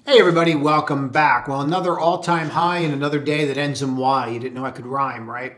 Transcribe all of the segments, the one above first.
Hey everybody, welcome back. Well, another all-time high and another day that ends in Y. You didn't know I could rhyme, right?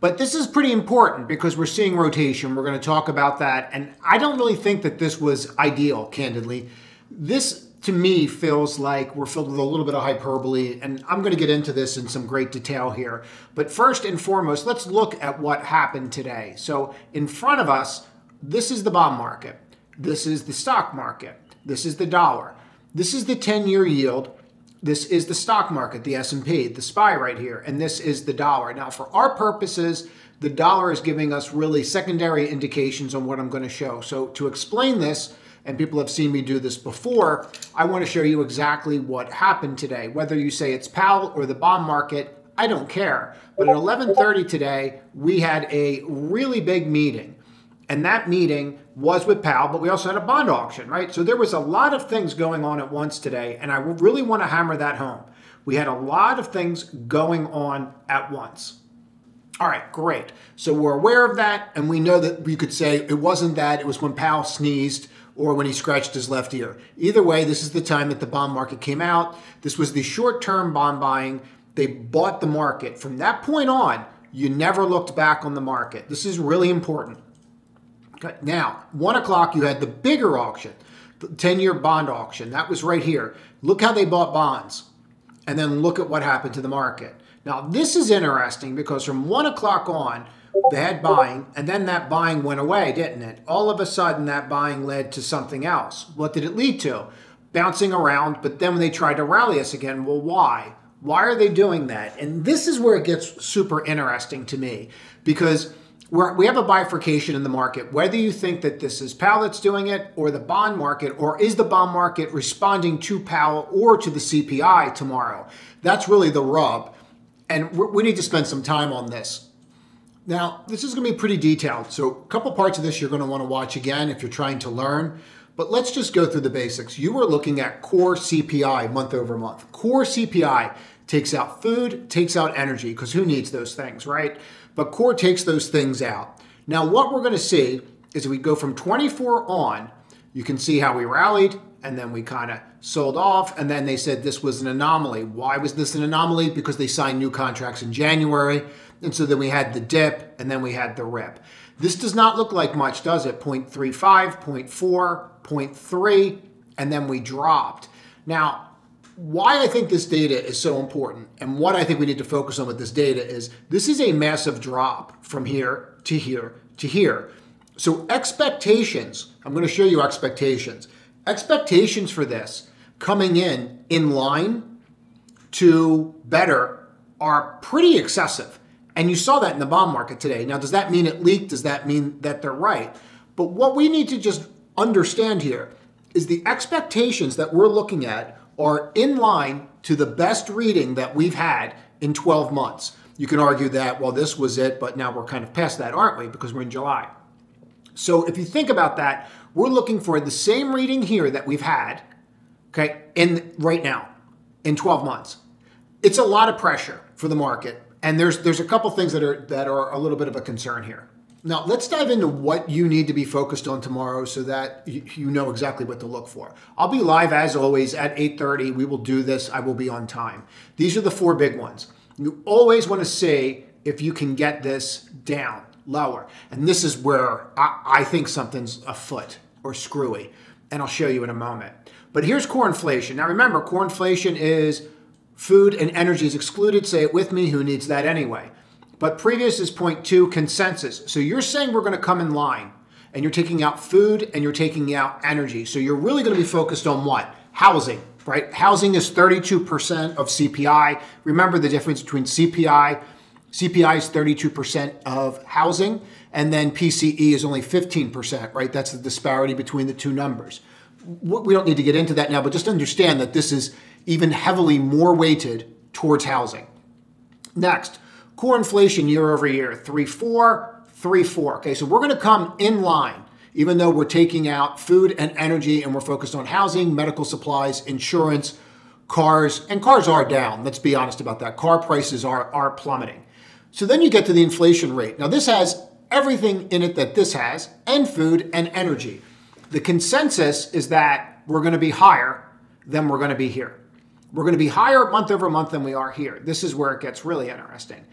But this is pretty important because we're seeing rotation. We're going to talk about that. And I don't really think that this was ideal, candidly. This, to me, feels like we're filled with a little bit of hyperbole. And I'm going to get into this in some great detail here. But first and foremost, let's look at what happened today. So in front of us, this is the bond market. This is the stock market. This is the dollar. This is the 10-year yield. This is the stock market, the S&P, the SPY right here, and this is the dollar. Now, for our purposes, the dollar is giving us really secondary indications on what I'm going to show. So to explain this, and people have seen me do this before, I want to show you exactly what happened today. Whether you say it's Powell or the bond market, I don't care. But at 11:30 today, we had a really big meeting. And that meeting was with Powell, but we also had a bond auction, right? So there was a lot of things going on at once today, and I really want to hammer that home. We had a lot of things going on at once. All right, great. So we're aware of that, and we know that we could say it wasn't that, it was when Powell sneezed or when he scratched his left ear. Either way, this is the time that the bond market came out. This was the short-term bond buying. They bought the market. From that point on, you never looked back on the market. This is really important. Now, 1 o'clock, you had the bigger auction, the 10-year bond auction. That was right here. Look how they bought bonds. And then look at what happened to the market. Now, this is interesting because from 1 o'clock on, they had buying, and then that buying went away, didn't it? All of a sudden, that buying led to something else. What did it lead to? Bouncing around, but then when they tried to rally us again, well, why? Why are they doing that? And this is where it gets super interesting to me because we have a bifurcation in the market. Whether you think that this is Powell that's doing it or the bond market, or is the bond market responding to Powell or to the CPI tomorrow? That's really the rub. And we need to spend some time on this. Now, this is going to be pretty detailed. So a couple parts of this you're going to want to watch again if you're trying to learn. But let's just go through the basics. You are looking at core CPI month over month. Core CPI takes out food, takes out energy, because who needs those things, right? But core takes those things out. Now, what we're going to see is if we go from 24 on, you can see how we rallied, and then we kind of sold off, and then they said this was an anomaly. Why was this an anomaly? Because they signed new contracts in January, and so then we had the dip, and then we had the rip. This does not look like much, does it? 0.35, 0.4, 0.3, and then we dropped. Now, why I think this data is so important and what I think we need to focus on with this data is this is a massive drop from here to here to here. So expectations, I'm going to show you expectations. Expectations for this coming in line to better are pretty excessive. And you saw that in the bond market today. Now, does that mean it leaked? Does that mean that they're right? But what we need to just understand here is the expectations that we're looking at are in line to the best reading that we've had in 12 months. You can argue that, well, this was it, but now we're kind of past that, aren't we? Because we're in July. So if you think about that, we're looking for the same reading here that we've had, okay, right now, in 12 months. It's a lot of pressure for the market, and there's a couple things that are a little bit of a concern here. Now, let's dive into what you need to be focused on tomorrow so that you know exactly what to look for. I'll be live, as always, at 8:30. We will do this. I will be on time. These are the four big ones. You always want to see if you can get this down, lower. And this is where I think something's afoot or screwy, and I'll show you in a moment. But here's core inflation. Now, remember, core inflation is food and energy is excluded. Say it with me. Who needs that anyway? But previous is 0.2 consensus. So you're saying we're going to come in line, and you're taking out food and you're taking out energy. So you're really going to be focused on what? Housing, right? Housing is 32% of CPI. Remember the difference between CPI. CPI is 32% of housing, and then PCE is only 15%, right? That's the disparity between the two numbers. We don't need to get into that now, but just understand that this is even heavily more weighted towards housing. Next. Core inflation year over year, 3.4, 3.4. Okay, so we're going to come in line, even though we're taking out food and energy and we're focused on housing, medical supplies, insurance, cars, and cars are down. Let's be honest about that. Car prices are plummeting. So then you get to the inflation rate. Now this has everything in it that this has, and food and energy. The consensus is that we're going to be higher than we're going to be here. We're going to be higher month over month than we are here. This is where it gets really interesting.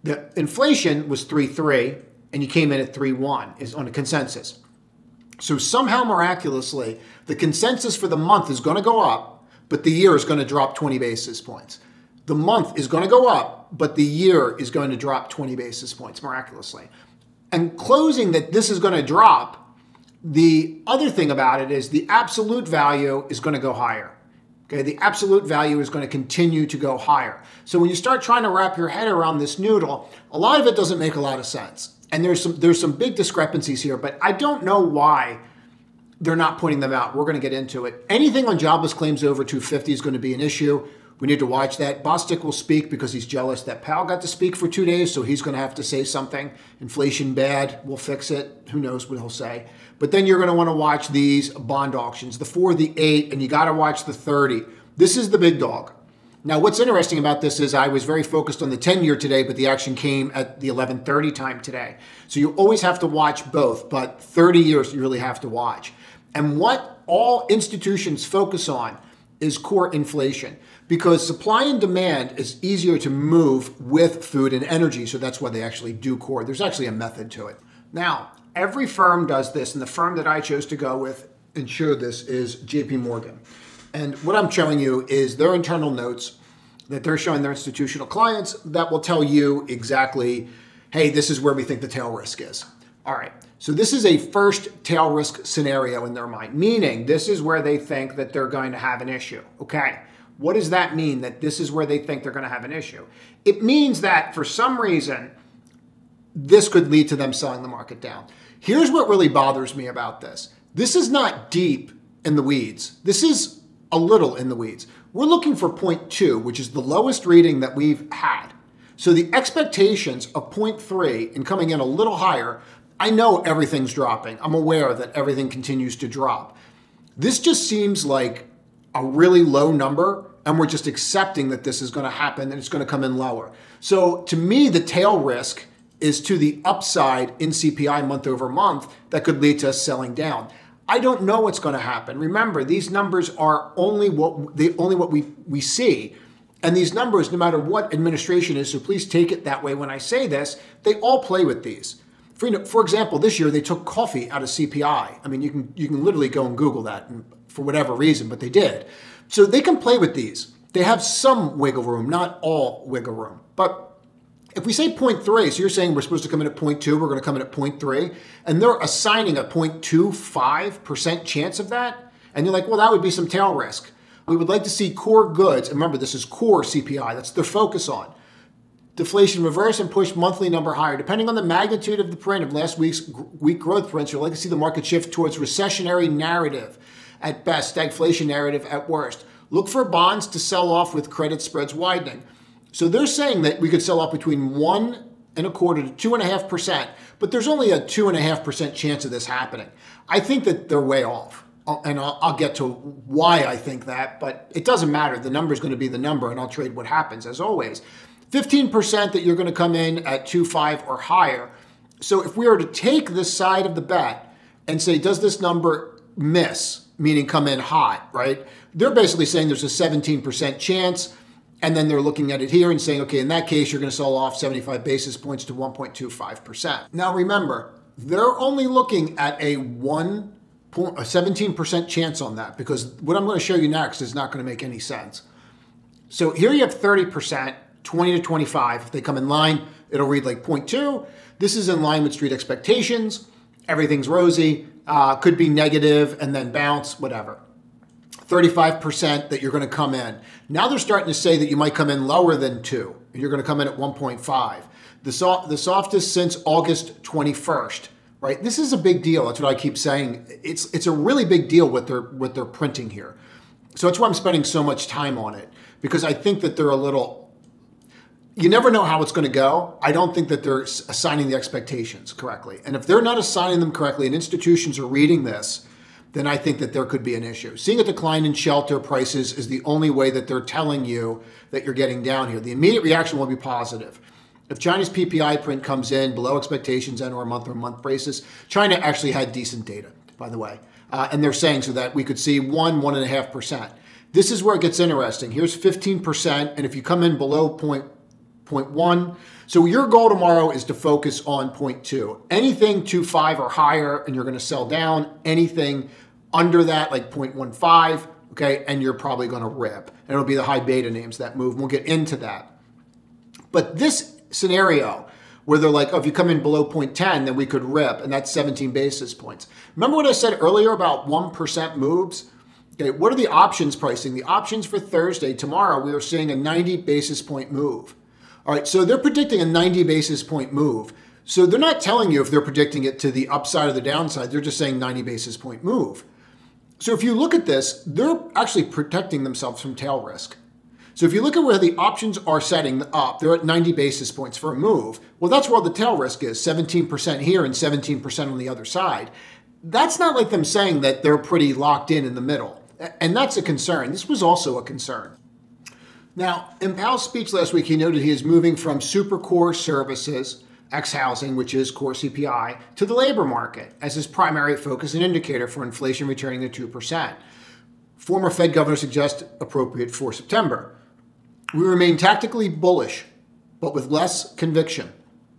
The inflation was 3.3, and you came in at 3.1 is on a consensus. So somehow miraculously, the consensus for the month is going to go up, but the year is going to drop 20 basis points. The month is going to go up, but the year is going to drop 20 basis points miraculously. And closing that this is going to drop, the other thing about it is the absolute value is going to go higher. Okay, the absolute value is going to continue to go higher. So when you start trying to wrap your head around this noodle, a lot of it doesn't make a lot of sense. And there's some big discrepancies here, but I don't know why they're not pointing them out. We're going to get into it. Anything on jobless claims over 250 is going to be an issue. We need to watch that. Bostic will speak because he's jealous that Powell got to speak for 2 days, so he's going to have to say something. Inflation bad, we'll fix it. Who knows what he'll say. But then you're going to want to watch these bond auctions, the 4, the 8, and you got to watch the 30. This is the big dog. Now, what's interesting about this is I was very focused on the 10-year today, but the action came at the 11:30 time today. So you always have to watch both, but 30 years you really have to watch. And what all institutions focus on is core inflation, because supply and demand is easier to move with food and energy. So that's why they actually do core. There's actually a method to it. Now, every firm does this, and the firm that I chose to go with and show this is JP Morgan. And what I'm showing you is their internal notes that they're showing their institutional clients that will tell you exactly, hey, this is where we think the tail risk is. All right, so this is a first tail risk scenario in their mind, meaning this is where they think that they're going to have an issue, okay? What does that mean, that this is where they think they're going to have an issue? It means that for some reason, this could lead to them selling the market down. Here's what really bothers me about this. This is not deep in the weeds. This is a little in the weeds. We're looking for 0.2, which is the lowest reading that we've had. So the expectations of 0.3 and coming in a little higher, I know everything's dropping. I'm aware that everything continues to drop. This just seems like a really low number, and we're just accepting that this is going to happen and it's going to come in lower. So to me, the tail risk is to the upside in CPI month over month that could lead to us selling down. I don't know what's going to happen. Remember, these numbers are only what we see. And these numbers, no matter what administration is, so please take it that way when I say this, they all play with these. For example, this year they took coffee out of CPI. I mean, you can literally go and Google that for whatever reason, but they did. So they can play with these. They have some wiggle room, not all wiggle room. But if we say 0.3, so you're saying we're supposed to come in at 0.2, we're going to come in at 0.3, and they're assigning a 0.25% chance of that, and you're like, well, that would be some tail risk. We would like to see core goods, and remember, this is core CPI, that's their focus on. Deflation reverse and push monthly number higher. Depending on the magnitude of the print of last week's weak growth prints, you'd like to see the market shift towards recessionary narrative at best, stagflation narrative at worst. Look for bonds to sell off with credit spreads widening. So they're saying that we could sell off between 1.25% to 2.5%, but there's only a 2.5% chance of this happening. I think that they're way off, and I'll get to why I think that, but it doesn't matter. The number is going to be the number, and I'll trade what happens, as always. 15% that you're going to come in at 2.5 or higher. So if we were to take this side of the bet and say, does this number miss, meaning come in hot, right? They're basically saying there's a 17% chance, and then they're looking at it here and saying, okay, in that case, you're going to sell off 75 basis points to 1.25%. Now remember, they're only looking at a 17% chance on that, because what I'm going to show you next is not going to make any sense. So here you have 30%, 20 to 25. If they come in line, it'll read like 0.2. This is in line with street expectations. Everything's rosy, could be negative and then bounce, whatever. 35% that you're going to come in. Now they're starting to say that you might come in lower than 2. You're going to come in at 1.5. The softest since August 21st, right? This is a big deal. That's what I keep saying. It's a really big deal what they're printing here. So that's why I'm spending so much time on it, because I think that they're a little, you never know how it's going to go. I don't think that they're assigning the expectations correctly. And if they're not assigning them correctly and institutions are reading this, then I think that there could be an issue. Seeing a decline in shelter prices is the only way that they're telling you that you're getting down here. The immediate reaction will be positive. If China's PPI print comes in below expectations and or month-on-month basis, China actually had decent data, by the way. And they're saying so that we could see 1.5%. This is where it gets interesting. Here's 15%, and if you come in below 0.1, so your goal tomorrow is to focus on 0.2. Anything 2.5 or higher, and you're going to sell down. Anything under that, like 0.15, okay, and you're probably going to rip. And it'll be the high beta names that move. We'll get into that. But this scenario where they're like, oh, if you come in below 0.10, then we could rip, and that's 17 basis points. Remember what I said earlier about 1% moves? Okay, what are the options pricing? The options for Thursday, tomorrow, we are seeing a 90 basis point move. All right, so they're predicting a 90 basis point move. So they're not telling you if they're predicting it to the upside or the downside. They're just saying 90 basis point move. So if you look at this, they're actually protecting themselves from tail risk. So if you look at where the options are setting up, they're at 90 basis points for a move. Well, that's where the tail risk is, 17% here and 17% on the other side. That's not like them saying that they're pretty locked in the middle. And that's a concern. This was also a concern. Now, in Powell's speech last week, he noted he is moving from super core services, ex-housing, which is core CPI, to the labor market as his primary focus and indicator for inflation returning to 2%. Former Fed governor suggests appropriate for September. We remain tactically bullish, but with less conviction.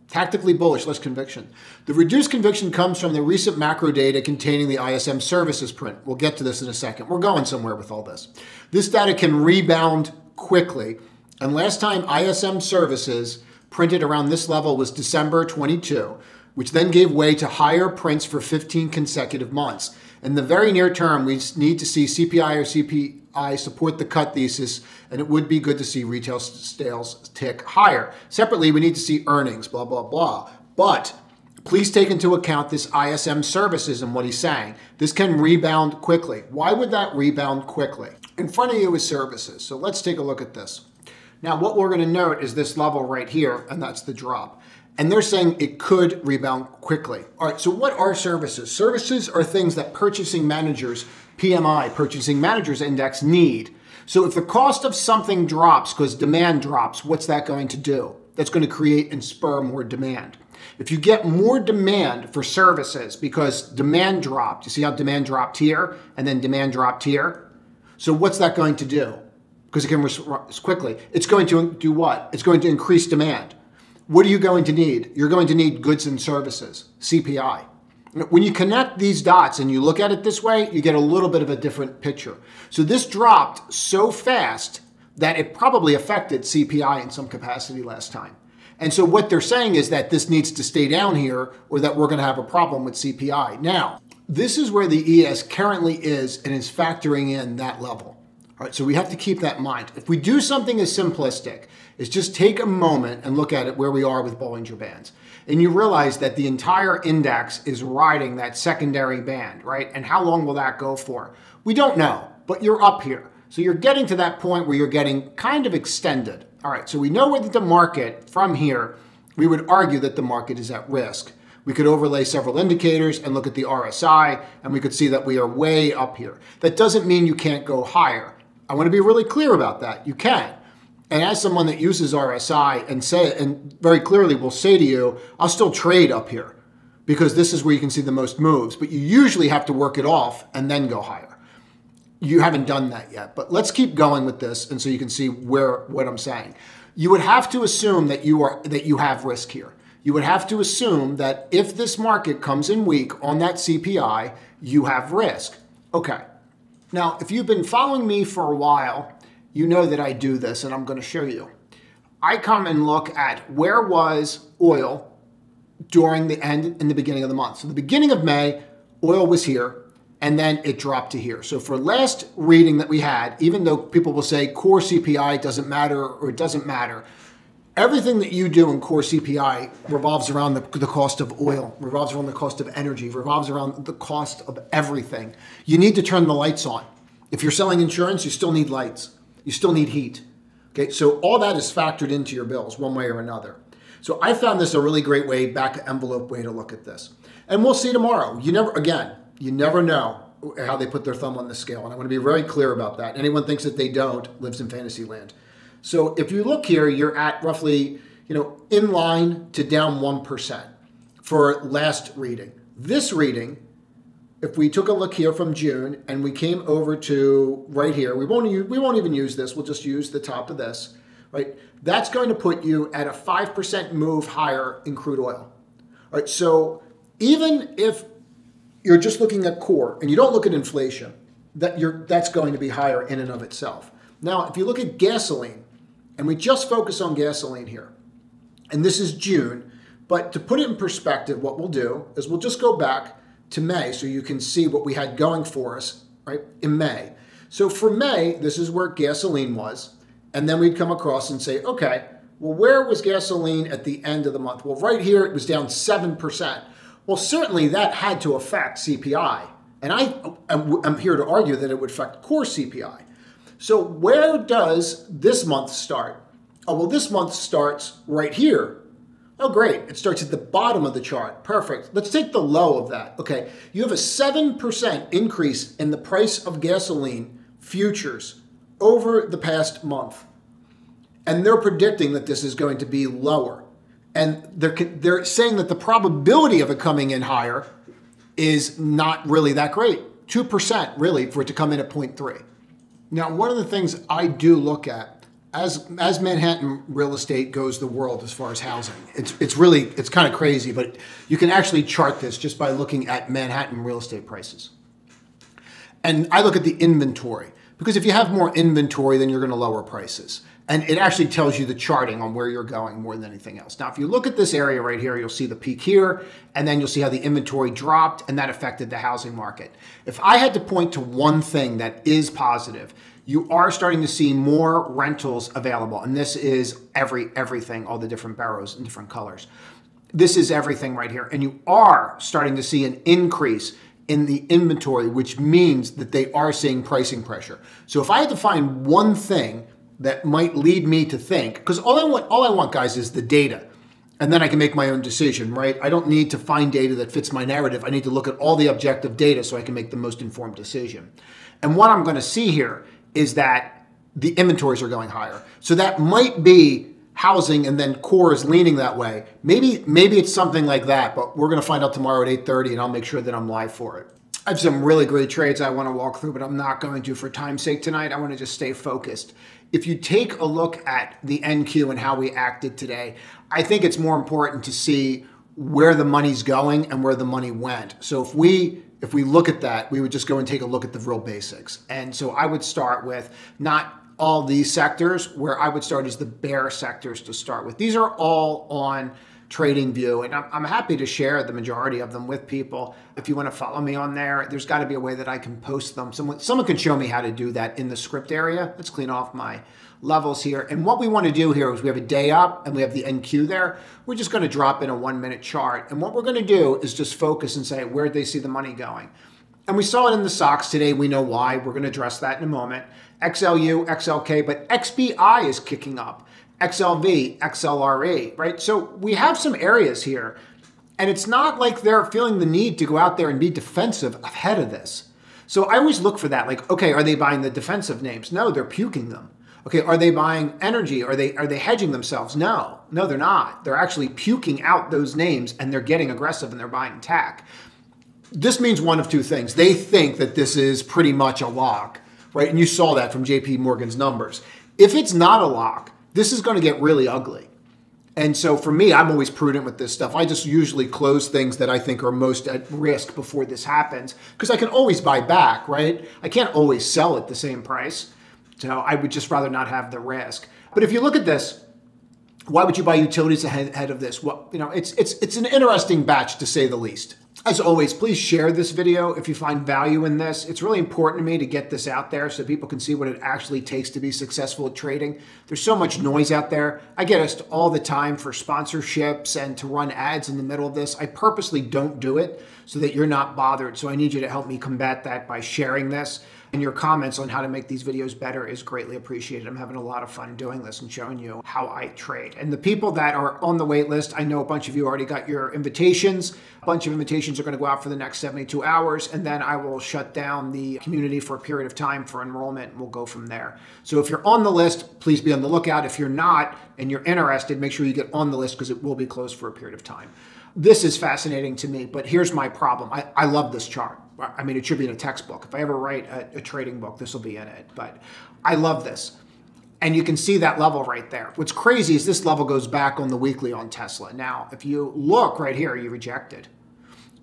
Tactically bullish, less conviction. The reduced conviction comes from the recent macro data containing the ISM services print. We'll get to this in a second. We're going somewhere with all this. This data can rebound quickly. And last time ISM services printed around this level was December 22, which then gave way to higher prints for 15 consecutive months. In the very near term, we need to see CPI or CPI support the cut thesis, and it would be good to see retail sales tick higher. Separately, we need to see earnings, blah, blah, blah. But please take into account this ISM services and what he's saying. This can rebound quickly. Why would that rebound quickly? In front of you is services. So let's take a look at this. Now, what we're going to note is this level right here, and that's the drop. And they're saying it could rebound quickly. All right, so what are services? Services are things that purchasing managers, PMI, Purchasing Managers Index, need. So if the cost of something drops because demand drops, what's that going to do? That's going to create and spur more demand. If you get more demand for services because demand dropped, you see how demand dropped here and then demand dropped here? So what's that going to do? Because it can respond quickly. It's going to do what? It's going to increase demand. What are you going to need? You're going to need goods and services, CPI. When you connect these dots and you look at it this way, you get a little bit of a different picture. So this dropped so fast that it probably affected CPI in some capacity last time. And so what they're saying is that this needs to stay down here or that we're going to have a problem with CPI. Now, this is where the ES currently is and is factoring in that level. All right, so we have to keep that in mind. If we do something as simplistic as just take a moment and look at it where we are with Bollinger Bands, and you realize that the entire index is riding that secondary band, right? And how long will that go for? We don't know, but you're up here. So you're getting to that point where you're getting kind of extended. All right, so we know where the market, from here, we would argue that the market is at risk. We could overlay several indicators and look at the RSI, and we could see that we are way up here. That doesn't mean you can't go higher. I want to be really clear about that. You can. And as someone that uses RSI and very clearly will say to you, I'll still trade up here because this is where you can see the most moves, but you usually have to work it off and then go higher. You haven't done that yet, but let's keep going with this and so you can see what I'm saying. You would have to assume that you have risk here. You would have to assume that if this market comes in weak on that CPI, you have risk. Okay. Now, if you've been following me for a while, you know that I do this, and I'm going to show you. I come and look at where was oil during the end and the beginning of the month. So the beginning of May, oil was here, and then it dropped to here. So for last reading that we had, even though people will say core CPI doesn't matter or it doesn't matter, everything that you do in core CPI revolves around the cost of oil, revolves around the cost of energy, revolves around the cost of everything. You need to turn the lights on. If you're selling insurance, you still need lights. You still need heat. Okay, so all that is factored into your bills one way or another. So I found this a really great way, back envelope way to look at this. And we'll see tomorrow. You never know how they put their thumb on the scale. And I want to be very clear about that. Anyone thinks that they don't lives in fantasy land. So if you look here, you're at roughly, in line to down 1% for last reading. This reading if we took a look here from June and we came over to right here, we won't even use this. We'll just use the top of this, right? That's going to put you at a 5% move higher in crude oil. All right, so even if you're just looking at core and you don't look at inflation, that's going to be higher in and of itself. Now, if you look at gasoline, and we just focus on gasoline here, and this is June, but to put it in perspective, what we'll do is we'll just go back to May so you can see what we had going for us, right, in May. So for May, this is where gasoline was, and then we'd come across and say, okay, well, where was gasoline at the end of the month? Well, right here, it was down 7%. Well, certainly that had to affect CPI, and I'm here to argue that it would affect core CPI. So where does this month start? Oh, well, this month starts right here. Oh, great. It starts at the bottom of the chart. Perfect. Let's take the low of that. Okay. You have a 7% increase in the price of gasoline futures over the past month. And they're predicting that this is going to be lower. And they're saying that the probability of it coming in higher is not really that great. 2% really for it to come in at 0.3. Now, one of the things I do look at as Manhattan real estate goes the world as far as housing, it's kind of crazy, but you can actually chart this just by looking at Manhattan real estate prices. And I look at the inventory, because if you have more inventory, then you're going to lower prices. And it actually tells you the charting on where you're going more than anything else. Now, if you look at this area right here, you'll see the peak here, and then you'll see how the inventory dropped, and that affected the housing market. If I had to point to one thing that is positive, you are starting to see more rentals available. And this is everything, all the different boroughs and different colors. This is everything right here. And you are starting to see an increase in the inventory, which means that they are seeing pricing pressure. So if I had to find one thing that might lead me to think, because all I want, guys, is the data. And then I can make my own decision, right? I don't need to find data that fits my narrative. I need to look at all the objective data so I can make the most informed decision. And what I'm going to see here is that the inventories are going higher. So that might be housing and then core is leaning that way. Maybe it's something like that, but we're going to find out tomorrow at 8:30 and I'll make sure that I'm live for it. I have some really great trades I want to walk through, but I'm not going to for time's sake tonight. I want to just stay focused. If you take a look at the NQ and how we acted today, I think it's more important to see where the money's going and where the money went. So if we look at that, we would just go and take a look at the real basics. And so I would start with not all these sectors. Where I would start is the bear sectors to start with. These are all on TradingView, and I'm happy to share the majority of them with people. If you want to follow me on there, there's got to be a way that I can post them. Someone can show me how to do that in the script area. Let's clean off my levels here. And what we want to do here is we have a day up and we have the NQ there. We're just going to drop in a 1-minute chart. And what we're going to do is just focus and say, where do they see the money going? And we saw it in the stocks today. We know why. We're going to address that in a moment. XLU, XLK, but XBI is kicking up. XLV, XLRE, right? So we have some areas here, and it's not like they're feeling the need to go out there and be defensive ahead of this. So I always look for that, like, okay, are they buying the defensive names? No, they're puking them. Okay, are they buying energy? Are they hedging themselves? No, they're not. They're actually puking out those names, and they're getting aggressive, and they're buying tech. This means one of two things. They think that this is pretty much a lock, right? And you saw that from JP Morgan's numbers. If it's not a lock, this is going to get really ugly. And so for me, I'm always prudent with this stuff. I just usually close things that I think are most at risk before this happens, because I can always buy back, right? I can't always sell at the same price. So I would just rather not have the risk. But if you look at this, why would you buy utilities ahead of this? Well, you know, it's an interesting batch, to say the least. As always, please share this video if you find value in this. It's really important to me to get this out there so people can see what it actually takes to be successful at trading. There's so much noise out there. I get asked all the time for sponsorships and to run ads in the middle of this. I purposely don't do it so that you're not bothered. So I need you to help me combat that by sharing this. And your comments on how to make these videos better is greatly appreciated. I'm having a lot of fun doing this and showing you how I trade. And the people that are on the wait list, I know a bunch of you already got your invitations. A bunch of invitations are going to go out for the next 72 hours, and then I will shut down the community for a period of time for enrollment, and we'll go from there. So if you're on the list, please be on the lookout. If you're not and you're interested, make sure you get on the list, because it will be closed for a period of time. This is fascinating to me, but here's my problem. I love this chart. I mean, it should be in a textbook. If I ever write a trading book, this will be in it. But I love this. And you can see that level right there. What's crazy is this level goes back on the weekly on Tesla. Now, if you look right here, you rejected.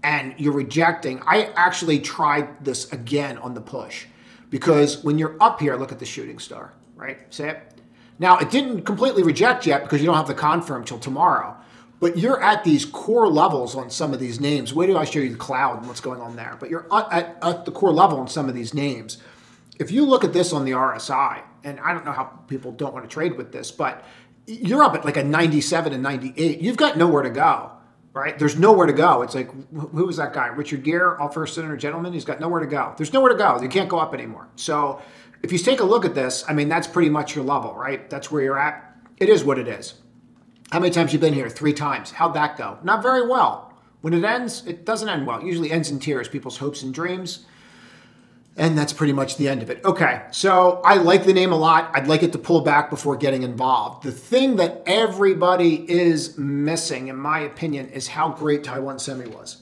And you're rejecting. I actually tried this again on the push. Because when you're up here, look at the shooting star, right? See it? Now, it didn't completely reject yet because you don't have the confirm till tomorrow. But you're at these core levels on some of these names. Wait till I show you the cloud and what's going on there. But you're at the core level on some of these names. If you look at this on the RSI, and I don't know how people don't want to trade with this, but you're up at like a 97 and 98. You've got nowhere to go, right? There's nowhere to go. It's like, who was that guy? Richard Gere, all first center gentleman. He's got nowhere to go. There's nowhere to go. You can't go up anymore. So if you take a look at this, I mean, that's pretty much your level, right? That's where you're at. It is what it is. How many times have you been here? 3 times. How'd that go? Not very well. When it ends, it doesn't end well. It usually ends in tears, people's hopes and dreams. And that's pretty much the end of it. Okay, so I like the name a lot. I'd like it to pull back before getting involved. The thing that everybody is missing, in my opinion, is how great Taiwan Semi was.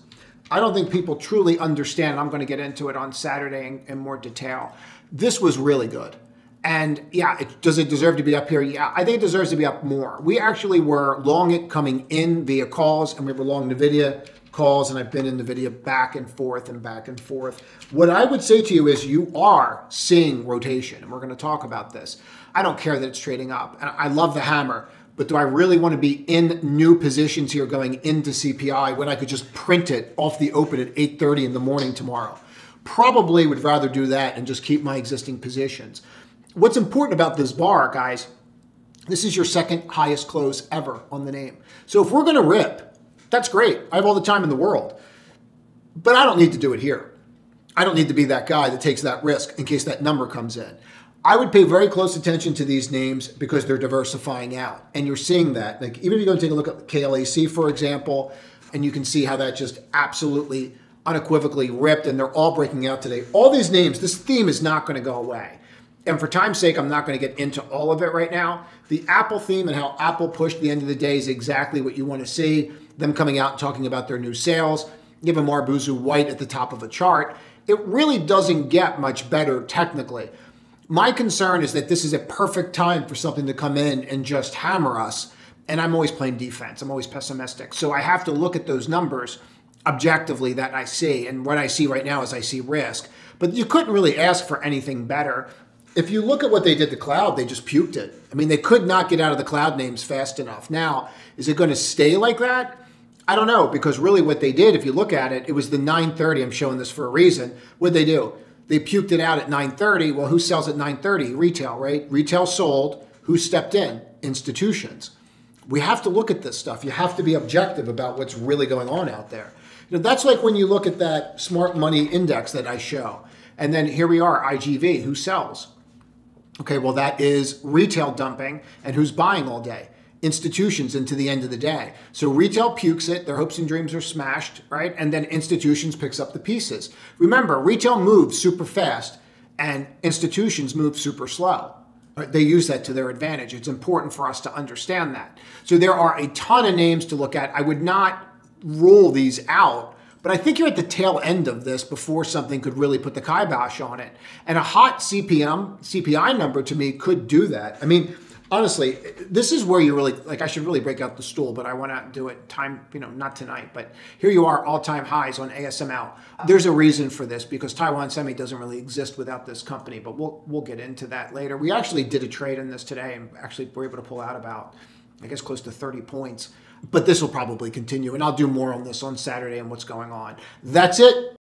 I don't think people truly understand. I'm going to get into it on Saturday in more detail. This was really good. And yeah, does it deserve to be up here? Yeah, I think it deserves to be up more. We actually were long it coming in via calls, and we were long NVIDIA calls, and I've been in NVIDIA back and forth and back and forth. What I would say to you is you are seeing rotation, and we're going to talk about this. I don't care that it's trading up, and I love the hammer, but do I really want to be in new positions here going into CPI when I could just print it off the open at 8:30 in the morning tomorrow? Probably would rather do that and just keep my existing positions. What's important about this bar, guys, this is your second highest close ever on the name. So if we're going to rip, that's great. I have all the time in the world. But I don't need to do it here. I don't need to be that guy that takes that risk in case that number comes in. I would pay very close attention to these names because they're diversifying out. And you're seeing that. Like, even if you go and take a look at KLAC, for example, and you can see how that just absolutely unequivocally ripped, and they're all breaking out today. All these names, this theme is not going to go away. And for time's sake, I'm not going to get into all of it right now. The Apple theme and how Apple pushed the end of the day is exactly what you want to see. Them coming out and talking about their new sales. Give them Marbuzu white at the top of a chart. It really doesn't get much better technically. My concern is that this is a perfect time for something to come in and just hammer us. And I'm always playing defense. I'm always pessimistic. So I have to look at those numbers objectively that I see. And what I see right now is I see risk. But you couldn't really ask for anything better. If you look at what they did to cloud, they just puked it. I mean, they could not get out of the cloud names fast enough. Now, is it going to stay like that? I don't know, because really what they did, if you look at it, it was the 9:30. I'm showing this for a reason. What'd they do? They puked it out at 9:30. Well, who sells at 9:30? Retail, right? Retail sold. Who stepped in? Institutions. We have to look at this stuff. You have to be objective about what's really going on out there. You know, that's like when you look at that smart money index that I show. And then here we are, IGV. Who sells? Okay, well, that is retail dumping, and who's buying all day? Institutions into the end of the day. So retail pukes it, their hopes and dreams are smashed, right? And then institutions picks up the pieces. Remember, retail moves super fast, and institutions move super slow. Right? They use that to their advantage. It's important for us to understand that. So there are a ton of names to look at. I would not rule these out, but I think you're at the tail end of this before something could really put the kibosh on it. And a hot CPI number to me could do that. I mean, honestly, this is where you really, like, I should really break out the stool, but I want to do it not tonight. But here you are, all-time highs on ASML. There's a reason for this because Taiwan Semi doesn't really exist without this company, but we'll get into that later. We actually did a trade in this today and actually were able to pull out about, I guess, close to 30 points. But this will probably continue, and I'll do more on this on Saturday and what's going on. That's it.